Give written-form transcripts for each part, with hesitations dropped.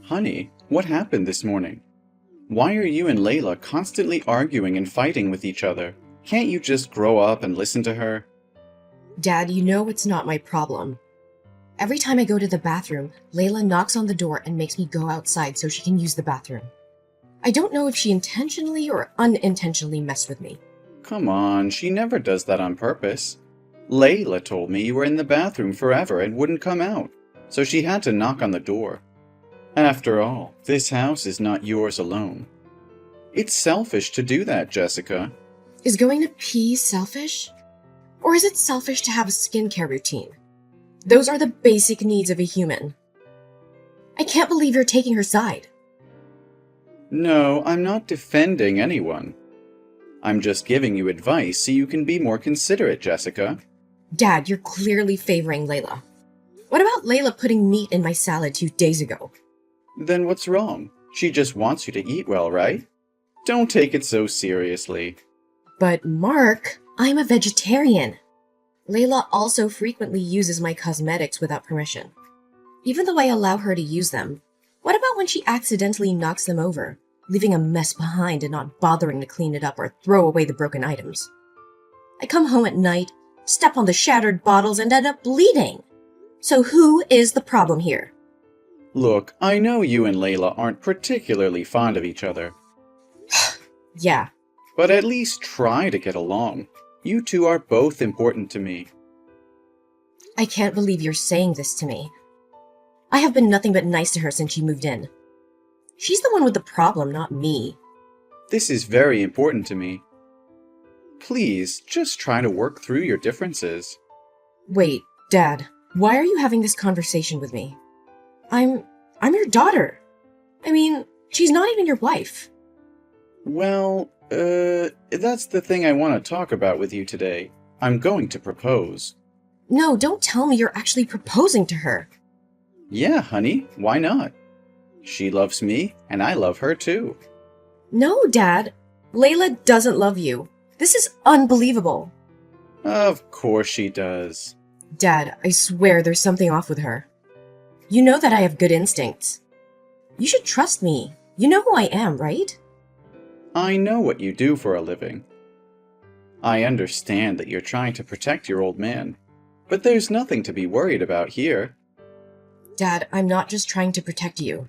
Honey, what happened this morning? Why are you and Layla constantly arguing and fighting with each other? Can't you just grow up and listen to her? Dad, you know it's not my problem. Every time I go to the bathroom, Layla knocks on the door and makes me go outside so she can use the bathroom. I don't know if she intentionally or unintentionally messed with me. Come on, she never does that on purpose. Layla told me you were in the bathroom forever and wouldn't come out, so she had to knock on the door. After all, this house is not yours alone. It's selfish to do that, Jessica. Is going to pee selfish? Or is it selfish to have a skincare routine? Those are the basic needs of a human. I can't believe you're taking her side. No, I'm not defending anyone. I'm just giving you advice so you can be more considerate, Jessica. Dad, you're clearly favoring Layla. What about Layla putting meat in my salad 2 days ago? Then what's wrong? She just wants you to eat well, right? Don't take it so seriously. But Mark, I'm a vegetarian. Layla also frequently uses my cosmetics without permission. Even though I allow her to use them, what about when she accidentally knocks them over, leaving a mess behind and not bothering to clean it up or throw away the broken items? I come home at night, step on the shattered bottles, and end up bleeding. So who is the problem here? Look, I know you and Layla aren't particularly fond of each other. Yeah. But at least try to get along. You two are both important to me. I can't believe you're saying this to me. I have been nothing but nice to her since she moved in. She's the one with the problem, not me. This is very important to me. Please, just try to work through your differences. Wait, Dad, why are you having this conversation with me? I'm your daughter. I mean, she's not even your wife. Well, that's the thing I want to talk about with you today. I'm going to propose. No, don't tell me you're actually proposing to her. Yeah, honey, why not? She loves me, and I love her too. No, Dad. Layla doesn't love you. This is unbelievable. Of course she does. Dad, I swear there's something off with her. You know that I have good instincts. You should trust me. You know who I am, right? I know what you do for a living. I understand that you're trying to protect your old man, but there's nothing to be worried about here. Dad, I'm not just trying to protect you.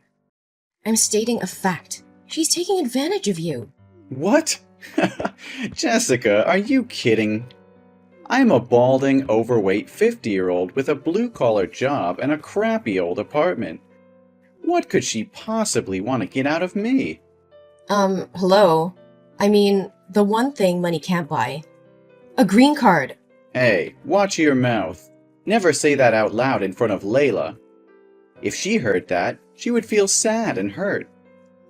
I'm stating a fact. She's taking advantage of you. What? Jessica, are you kidding? I'm a balding, overweight 50-year-old with a blue-collar job and a crappy old apartment. What could she possibly want to get out of me? Hello? I mean, the one thing money can't buy. A green card. Hey, watch your mouth. Never say that out loud in front of Layla. If she heard that, she would feel sad and hurt.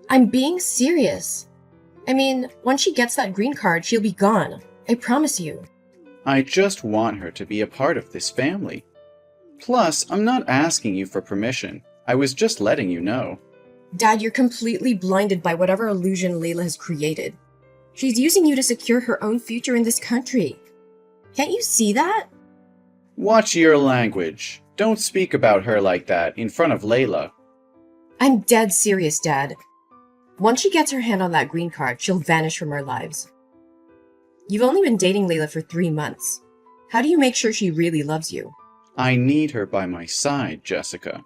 I'm being serious. I mean, once she gets that green card, she'll be gone. I promise you. I just want her to be a part of this family. Plus, I'm not asking you for permission. I was just letting you know. Dad, you're completely blinded by whatever illusion Layla has created. She's using you to secure her own future in this country. Can't you see that? Watch your language. Don't speak about her like that in front of Layla. I'm dead serious, Dad. Once she gets her hand on that green card, she'll vanish from our lives. You've only been dating Layla for 3 months. How do you make sure she really loves you? I need her by my side, Jessica.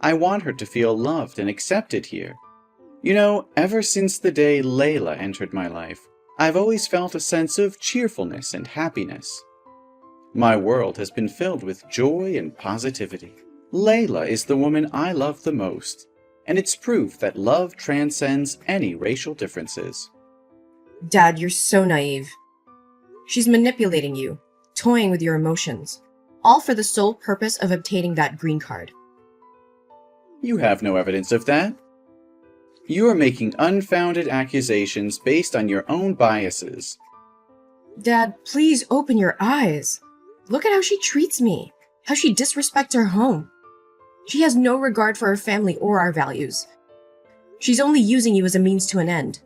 I want her to feel loved and accepted here. You know, ever since the day Layla entered my life, I've always felt a sense of cheerfulness and happiness. My world has been filled with joy and positivity. Layla is the woman I love the most, and it's proof that love transcends any racial differences. Dad, you're so naive. She's manipulating you, toying with your emotions, all for the sole purpose of obtaining that green card. You have no evidence of that. You are making unfounded accusations based on your own biases. Dad, please open your eyes. Look at how she treats me, how she disrespects her home. She has no regard for her family or our values. She's only using you as a means to an end.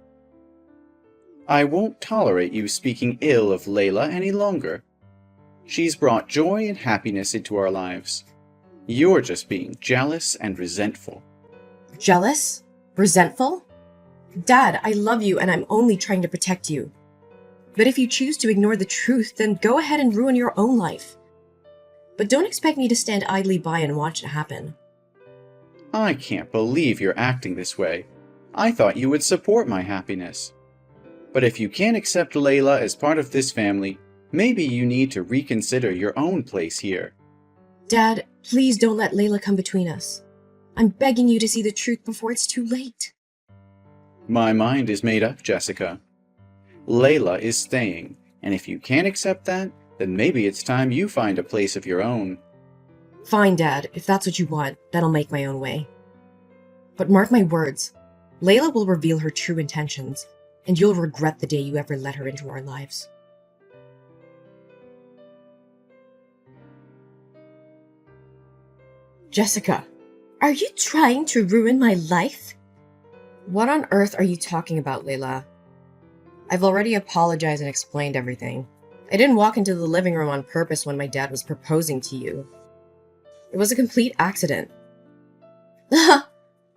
I won't tolerate you speaking ill of Layla any longer. She's brought joy and happiness into our lives. You're just being jealous and resentful. Jealous? Resentful? Dad, I love you and I'm only trying to protect you. But if you choose to ignore the truth, then go ahead and ruin your own life. But don't expect me to stand idly by and watch it happen. I can't believe you're acting this way. I thought you would support my happiness. But if you can't accept Layla as part of this family, maybe you need to reconsider your own place here. Dad, please don't let Layla come between us. I'm begging you to see the truth before it's too late. My mind is made up, Jessica. Layla is staying, and if you can't accept that, then maybe it's time you find a place of your own. Fine, Dad, if that's what you want, then I'll make my own way. But mark my words, Layla will reveal her true intentions, and you'll regret the day you ever let her into our lives. Jessica, are you trying to ruin my life? What on earth are you talking about, Layla? I've already apologized and explained everything. I didn't walk into the living room on purpose when my dad was proposing to you. It was a complete accident.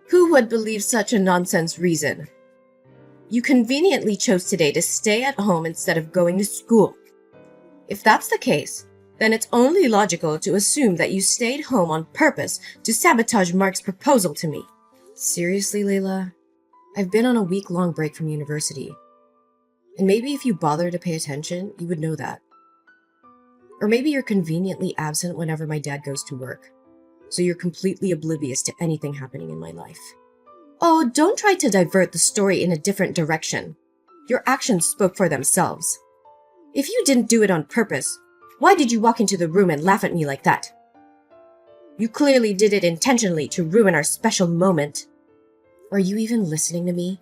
Who would believe such a nonsense reason? You conveniently chose today to stay at home instead of going to school. If that's the case, then it's only logical to assume that you stayed home on purpose to sabotage Mark's proposal to me. Seriously, Layla? I've been on a week-long break from university. And maybe if you bother to pay attention, you would know that. Or maybe you're conveniently absent whenever my dad goes to work, so you're completely oblivious to anything happening in my life. Oh, don't try to divert the story in a different direction. Your actions spoke for themselves. If you didn't do it on purpose, why did you walk into the room and laugh at me like that? You clearly did it intentionally to ruin our special moment. Are you even listening to me?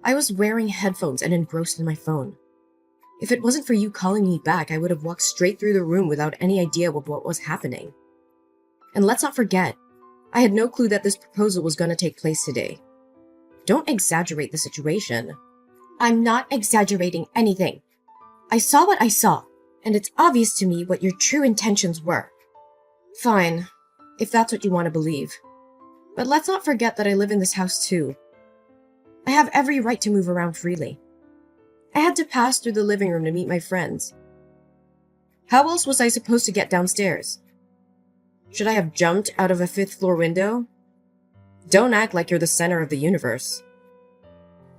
I was wearing headphones and engrossed in my phone. If it wasn't for you calling me back, I would have walked straight through the room without any idea of what was happening. And let's not forget, I had no clue that this proposal was going to take place today. Don't exaggerate the situation. I'm not exaggerating anything. I saw what I saw, and it's obvious to me what your true intentions were. Fine, if that's what you want to believe. But let's not forget that I live in this house too. I have every right to move around freely. I had to pass through the living room to meet my friends. How else was I supposed to get downstairs? Should I have jumped out of a 5th floor window? Don't act like you're the center of the universe.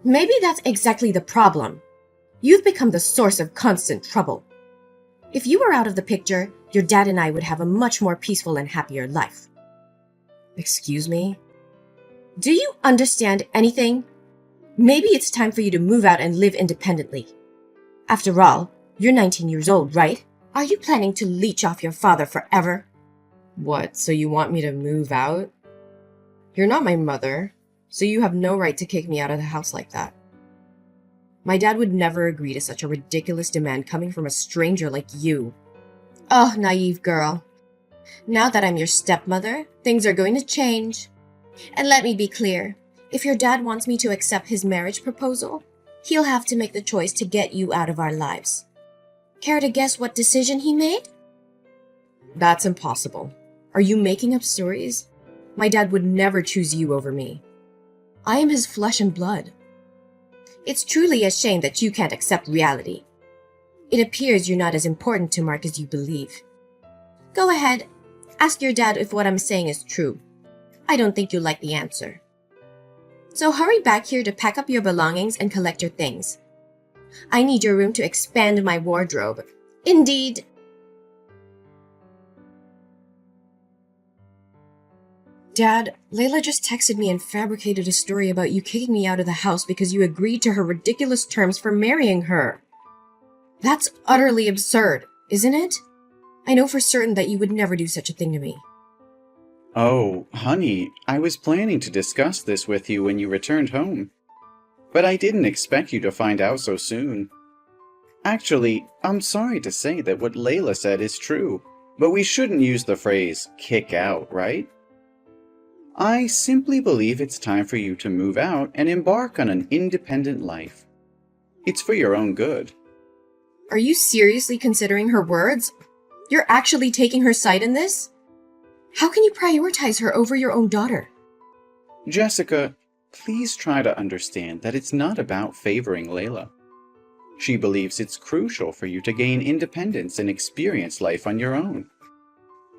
Maybe that's exactly the problem. You've become the source of constant trouble. If you were out of the picture, your dad and I would have a much more peaceful and happier life. Excuse me? Do you understand anything? Maybe it's time for you to move out and live independently. After all, you're 19 years old, right? Are you planning to leech off your father forever? What, so you want me to move out? You're not my mother, so you have no right to kick me out of the house like that. My dad would never agree to such a ridiculous demand coming from a stranger like you. Oh, naive girl. Now that I'm your stepmother, things are going to change. And let me be clear, if your dad wants me to accept his marriage proposal, he'll have to make the choice to get you out of our lives. Care to guess what decision he made? That's impossible. Are you making up stories? My dad would never choose you over me. I am his flesh and blood. It's truly a shame that you can't accept reality. It appears you're not as important to Mark as you believe. Go ahead, ask your dad if what I'm saying is true. I don't think you'll like the answer. So hurry back here to pack up your belongings and collect your things. I need your room to expand my wardrobe. Indeed. Dad, Layla just texted me and fabricated a story about you kicking me out of the house because you agreed to her ridiculous terms for marrying her. That's utterly absurd, isn't it? I know for certain that you would never do such a thing to me. Oh, honey, I was planning to discuss this with you when you returned home. But I didn't expect you to find out so soon. Actually, I'm sorry to say that what Layla said is true, but we shouldn't use the phrase kick out, right? I simply believe it's time for you to move out and embark on an independent life. It's for your own good. Are you seriously considering her words? You're actually taking her side in this? How can you prioritize her over your own daughter? Jessica, please try to understand that it's not about favoring Layla. She believes it's crucial for you to gain independence and experience life on your own.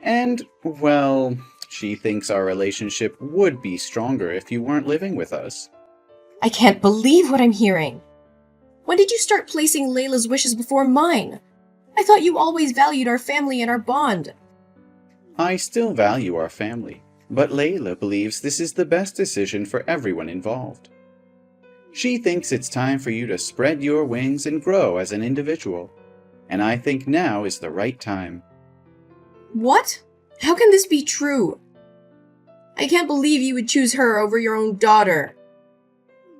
And, well, she thinks our relationship would be stronger if you weren't living with us. I can't believe what I'm hearing. When did you start placing Layla's wishes before mine? I thought you always valued our family and our bond. I still value our family, but Layla believes this is the best decision for everyone involved. She thinks it's time for you to spread your wings and grow as an individual, and I think now is the right time. What? How can this be true? I can't believe you would choose her over your own daughter.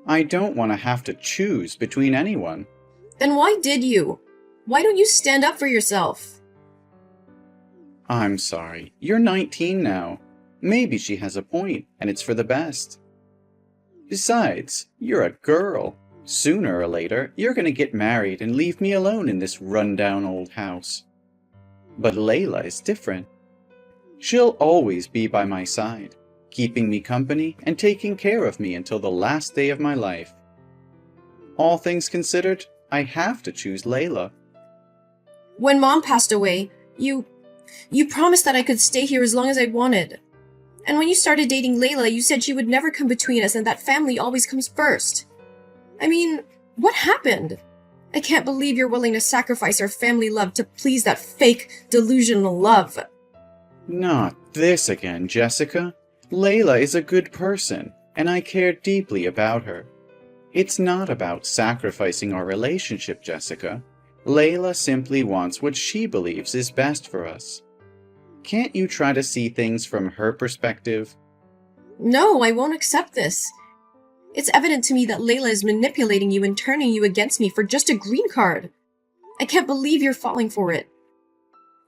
I don't want to have to choose between anyone. Then why did you? Why don't you stand up for yourself? I'm sorry, you're 19 now. Maybe she has a point, and it's for the best. Besides, you're a girl. Sooner or later, you're going to get married and leave me alone in this run-down old house. But Layla is different. She'll always be by my side, keeping me company and taking care of me until the last day of my life. All things considered, I have to choose Layla. When Mom passed away, you promised that I could stay here as long as I wanted. And when you started dating Layla, you said she would never come between us and that family always comes first. I mean, what happened? I can't believe you're willing to sacrifice our family love to please that fake, delusional love. Not this again, Jessica. Layla is a good person, and I care deeply about her. It's not about sacrificing our relationship, Jessica. Layla simply wants what she believes is best for us. Can't you try to see things from her perspective? No, I won't accept this. It's evident to me that Layla is manipulating you and turning you against me for just a green card. I can't believe you're falling for it.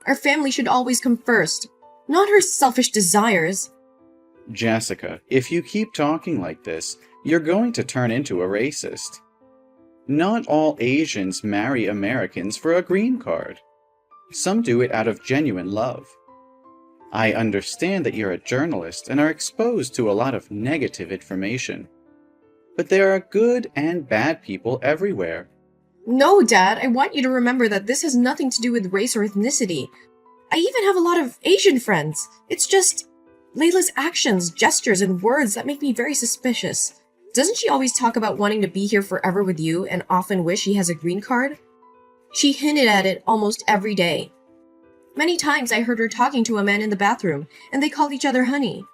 Our family should always come first, not her selfish desires. Jessica, if you keep talking like this, you're going to turn into a racist. Not all Asians marry Americans for a green card. Some do it out of genuine love. I understand that you're a journalist and are exposed to a lot of negative information. But there are good and bad people everywhere. No, Dad, I want you to remember that this has nothing to do with race or ethnicity. I even have a lot of Asian friends. It's just Layla's actions, gestures, and words that make me very suspicious. Doesn't she always talk about wanting to be here forever with you and often wish she has a green card? She hinted at it almost every day. Many times I heard her talking to a man in the bathroom, and they called each other honey.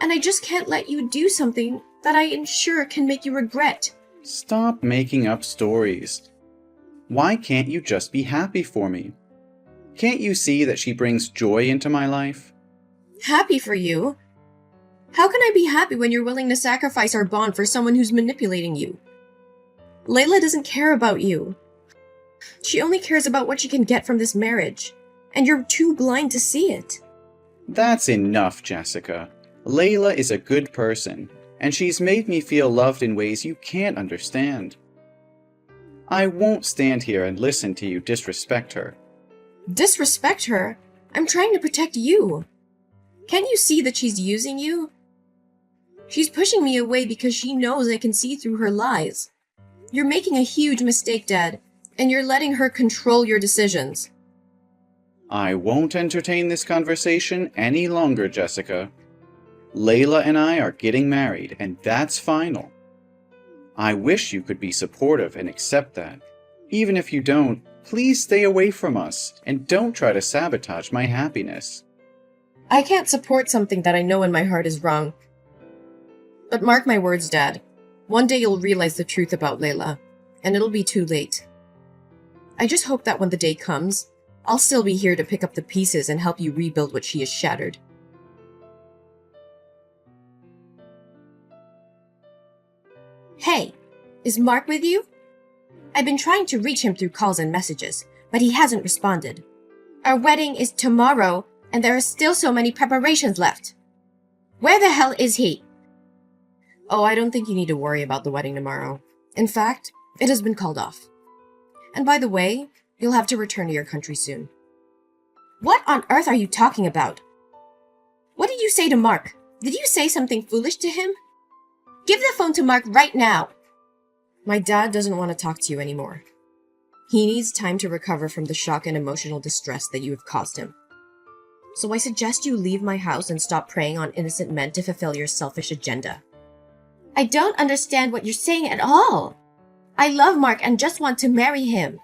And I just can't let you do something that I am sure can make you regret. Stop making up stories. Why can't you just be happy for me? Can't you see that she brings joy into my life? Happy for you? How can I be happy when you're willing to sacrifice our bond for someone who's manipulating you? Layla doesn't care about you. She only cares about what she can get from this marriage, and you're too blind to see it. That's enough, Jessica. Layla is a good person, and she's made me feel loved in ways you can't understand. I won't stand here and listen to you disrespect her. Disrespect her? I'm trying to protect you. Can't you see that she's using you? She's pushing me away because she knows I can see through her lies. You're making a huge mistake, Dad, and you're letting her control your decisions. I won't entertain this conversation any longer, Jessica. Layla and I are getting married, and that's final. I wish you could be supportive and accept that. Even if you don't, please stay away from us, and don't try to sabotage my happiness. I can't support something that I know in my heart is wrong. But mark my words, Dad. One day you'll realize the truth about Layla, and it'll be too late. I just hope that when the day comes, I'll still be here to pick up the pieces and help you rebuild what she has shattered. Hey, is Mark with you? I've been trying to reach him through calls and messages, but he hasn't responded. Our wedding is tomorrow, and there are still so many preparations left. Where the hell is he? Oh, I don't think you need to worry about the wedding tomorrow. In fact, it has been called off. And by the way, you'll have to return to your country soon. What on earth are you talking about? What did you say to Mark? Did you say something foolish to him? Give the phone to Mark right now. My dad doesn't want to talk to you anymore. He needs time to recover from the shock and emotional distress that you have caused him. So I suggest you leave my house and stop preying on innocent men to fulfill your selfish agenda. I don't understand what you're saying at all. I love Mark and just want to marry him.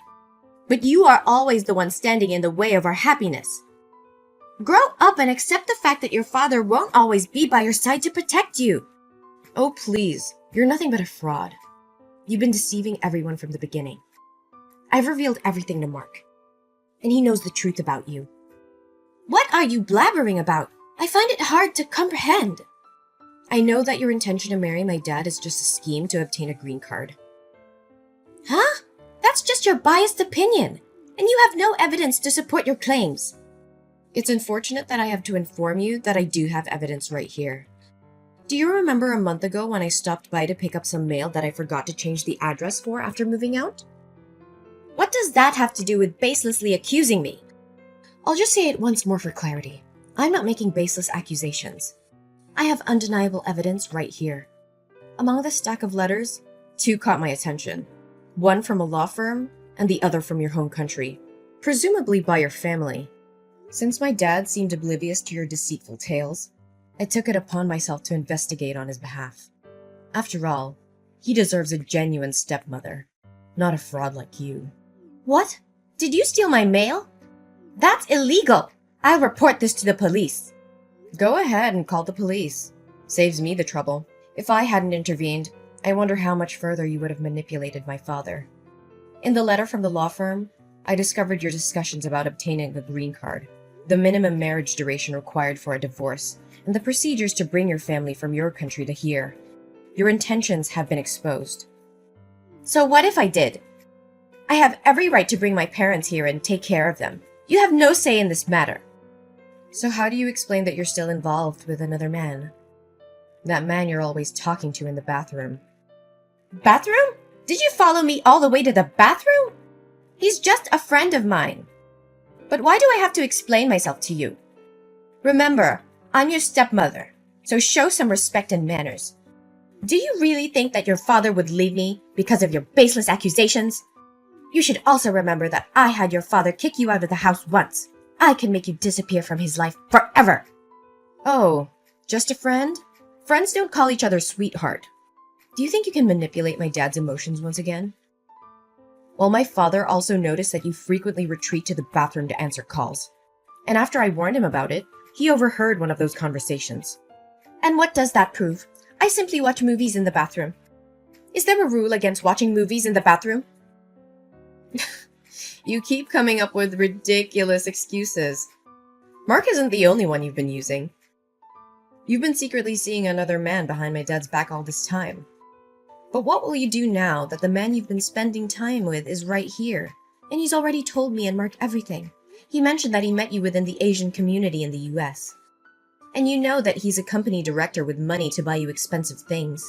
But you are always the one standing in the way of our happiness. Grow up and accept the fact that your father won't always be by your side to protect you. Oh, please. You're nothing but a fraud. You've been deceiving everyone from the beginning. I've revealed everything to Mark, and he knows the truth about you. What are you blabbering about? I find it hard to comprehend. I know that your intention to marry my dad is just a scheme to obtain a green card. Huh? That's just your biased opinion, and you have no evidence to support your claims. It's unfortunate that I have to inform you that I do have evidence right here. Do you remember a month ago when I stopped by to pick up some mail that I forgot to change the address for after moving out? What does that have to do with baselessly accusing me? I'll just say it once more for clarity. I'm not making baseless accusations. I have undeniable evidence right here. Among the stack of letters, 2 caught my attention. One from a law firm, and the other from your home country, presumably by your family. Since my dad seemed oblivious to your deceitful tales, I took it upon myself to investigate on his behalf. After all, he deserves a genuine stepmother, not a fraud like you. What? Did you steal my mail? That's illegal! I'll report this to the police. Go ahead and call the police. Saves me the trouble. If I hadn't intervened, I wonder how much further you would have manipulated my father. In the letter from the law firm, I discovered your discussions about obtaining a green card, the minimum marriage duration required for a divorce, and the procedures to bring your family from your country to here. Your intentions have been exposed. So what if I did? I have every right to bring my parents here and take care of them. You have no say in this matter. So how do you explain that you're still involved with another man? That man you're always talking to in the bathroom. Bathroom? Did you follow me all the way to the bathroom? He's just a friend of mine. But why do I have to explain myself to you? Remember, I'm your stepmother, so show some respect and manners. Do you really think that your father would leave me because of your baseless accusations? You should also remember that I had your father kick you out of the house once. I can make you disappear from his life forever. Oh, just a friend? Friends don't call each other sweetheart. Do you think you can manipulate my dad's emotions once again? Well, my father also noticed that you frequently retreat to the bathroom to answer calls. And after I warned him about it, he overheard one of those conversations. And what does that prove? I simply watch movies in the bathroom. Is there a rule against watching movies in the bathroom? You keep coming up with ridiculous excuses. Mark isn't the only one you've been using. You've been secretly seeing another man behind my dad's back all this time. But what will you do now that the man you've been spending time with is right here? And he's already told me and Mark everything. He mentioned that he met you within the Asian community in the US. And you know that he's a company director with money to buy you expensive things.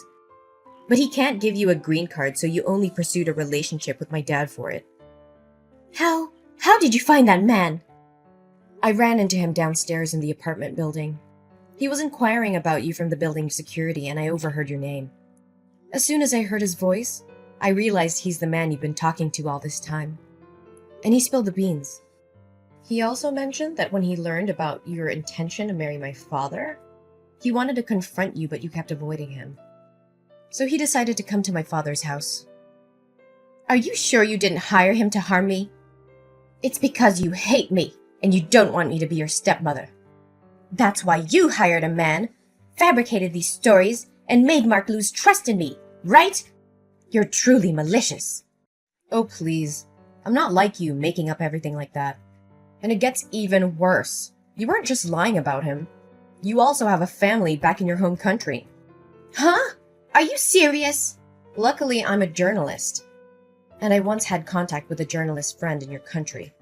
But he can't give you a green card, so you only pursued a relationship with my dad for it. How did you find that man? I ran into him downstairs in the apartment building. He was inquiring about you from the building security, and I overheard your name. As soon as I heard his voice, I realized he's the man you've been talking to all this time. And he spilled the beans. He also mentioned that when he learned about your intention to marry my father, he wanted to confront you, but you kept avoiding him. So he decided to come to my father's house. Are you sure you didn't hire him to harm me? It's because you hate me, and you don't want me to be your stepmother. That's why you hired a man, fabricated these stories, and made Mark lose trust in me, right? You're truly malicious. Oh, please. I'm not like you, making up everything like that. And it gets even worse. You weren't just lying about him. You also have a family back in your home country. Huh? Are you serious? Luckily, I'm a journalist. And I once had contact with a journalist friend in your country,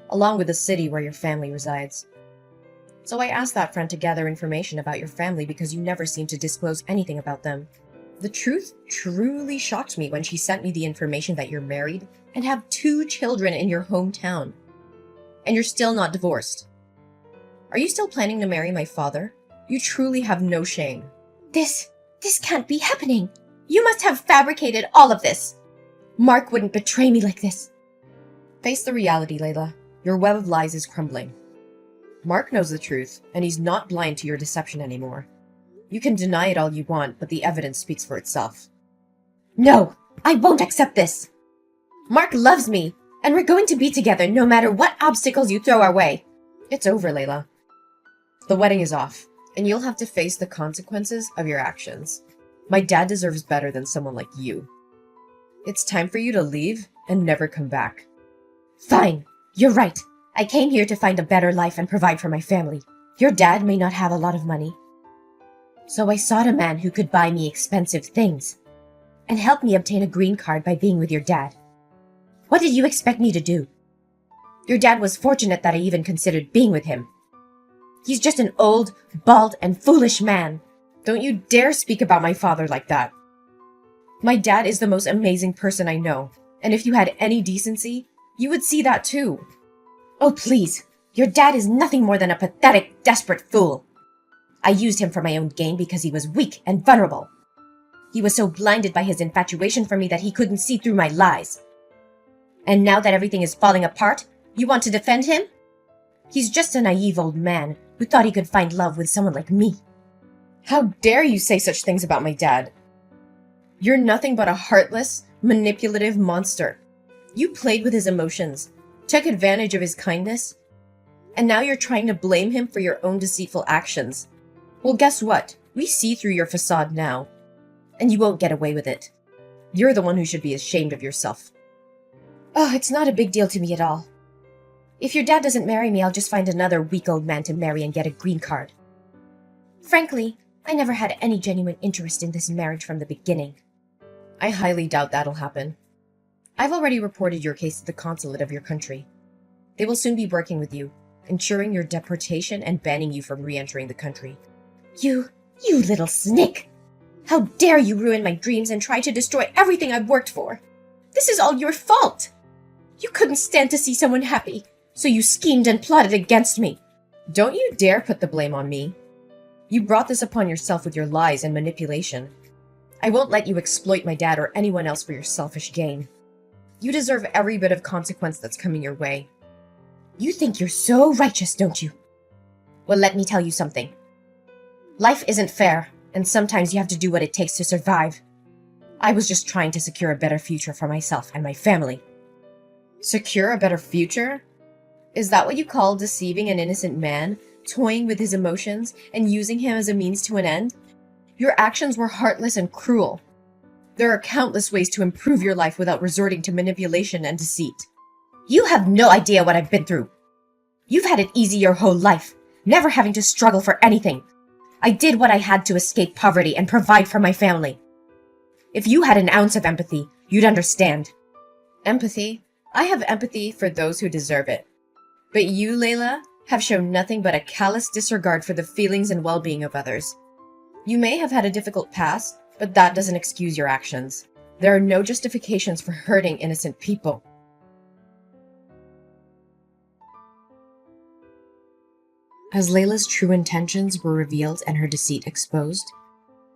along with the city where your family resides. So I asked that friend to gather information about your family because you never seem to disclose anything about them. The truth truly shocked me when she sent me the information that you're married and have 2 children in your hometown. And you're still not divorced. Are you still planning to marry my father? You truly have no shame. This can't be happening. You must have fabricated all of this. Mark wouldn't betray me like this. Face the reality, Layla. Your web of lies is crumbling. Mark knows the truth, and he's not blind to your deception anymore. You can deny it all you want, but the evidence speaks for itself. No, I won't accept this. Mark loves me, and we're going to be together no matter what obstacles you throw our way. It's over, Layla. The wedding is off, and you'll have to face the consequences of your actions. My dad deserves better than someone like you. It's time for you to leave and never come back. Fine, you're right. I came here to find a better life and provide for my family. Your dad may not have a lot of money. So I sought a man who could buy me expensive things and help me obtain a green card by being with your dad. What did you expect me to do? Your dad was fortunate that I even considered being with him. He's just an old, bald, and foolish man. Don't you dare speak about my father like that. My dad is the most amazing person I know, and if you had any decency, you would see that too. Oh, please. Your dad is nothing more than a pathetic, desperate fool. I used him for my own gain because he was weak and vulnerable. He was so blinded by his infatuation for me that he couldn't see through my lies. And now that everything is falling apart, you want to defend him? He's just a naive old man who thought he could find love with someone like me. How dare you say such things about my dad? You're nothing but a heartless, manipulative monster. You played with his emotions, took advantage of his kindness, and now you're trying to blame him for your own deceitful actions. Well, guess what? We see through your facade now, and you won't get away with it. You're the one who should be ashamed of yourself. Oh, it's not a big deal to me at all. If your dad doesn't marry me, I'll just find another weak old man to marry and get a green card. Frankly, I never had any genuine interest in this marriage from the beginning. I highly doubt that'll happen. I've already reported your case to the consulate of your country. They will soon be working with you, ensuring your deportation and banning you from re-entering the country. You little snake! How dare you ruin my dreams and try to destroy everything I've worked for? This is all your fault! You couldn't stand to see someone happy, so you schemed and plotted against me. Don't you dare put the blame on me. You brought this upon yourself with your lies and manipulation. I won't let you exploit my dad or anyone else for your selfish gain. You deserve every bit of consequence that's coming your way. You think you're so righteous, don't you? Well, let me tell you something. Life isn't fair, and sometimes you have to do what it takes to survive. I was just trying to secure a better future for myself and my family. Secure a better future? Is that what you call deceiving an innocent man, toying with his emotions, and using him as a means to an end? Your actions were heartless and cruel. There are countless ways to improve your life without resorting to manipulation and deceit. You have no idea what I've been through. You've had it easy your whole life, never having to struggle for anything. I did what I had to escape poverty and provide for my family. If you had an ounce of empathy, you'd understand. Empathy? I have empathy for those who deserve it. But you, Layla, have shown nothing but a callous disregard for the feelings and well-being of others. You may have had a difficult past, but that doesn't excuse your actions. There are no justifications for hurting innocent people. As Layla's true intentions were revealed and her deceit exposed,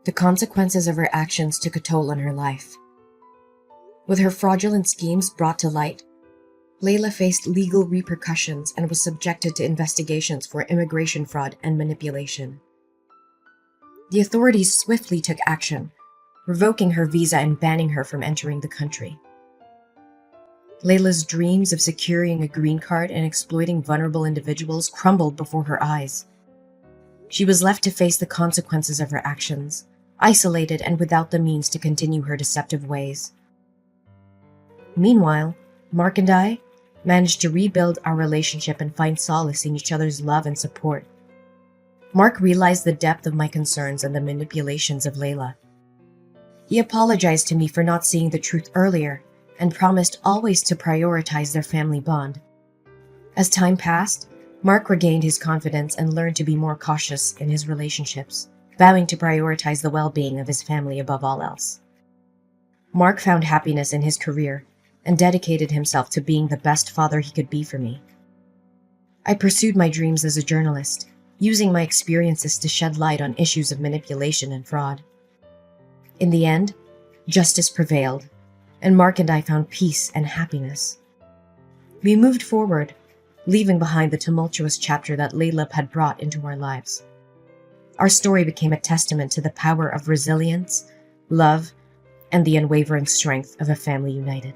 the consequences of her actions took a toll on her life. With her fraudulent schemes brought to light, Layla faced legal repercussions and was subjected to investigations for immigration fraud and manipulation. The authorities swiftly took action, revoking her visa and banning her from entering the country. Layla's dreams of securing a green card and exploiting vulnerable individuals crumbled before her eyes. She was left to face the consequences of her actions, isolated and without the means to continue her deceptive ways. Meanwhile, Mark and I managed to rebuild our relationship and find solace in each other's love and support. Mark realized the depth of my concerns and the manipulations of Layla. He apologized to me for not seeing the truth earlier and promised always to prioritize their family bond. As time passed, Mark regained his confidence and learned to be more cautious in his relationships, vowing to prioritize the well-being of his family above all else. Mark found happiness in his career and dedicated himself to being the best father he could be for me. I pursued my dreams as a journalist, using my experiences to shed light on issues of manipulation and fraud. In the end, justice prevailed, and Mark and I found peace and happiness. We moved forward, leaving behind the tumultuous chapter that Layla had brought into our lives. Our story became a testament to the power of resilience, love, and the unwavering strength of a family united.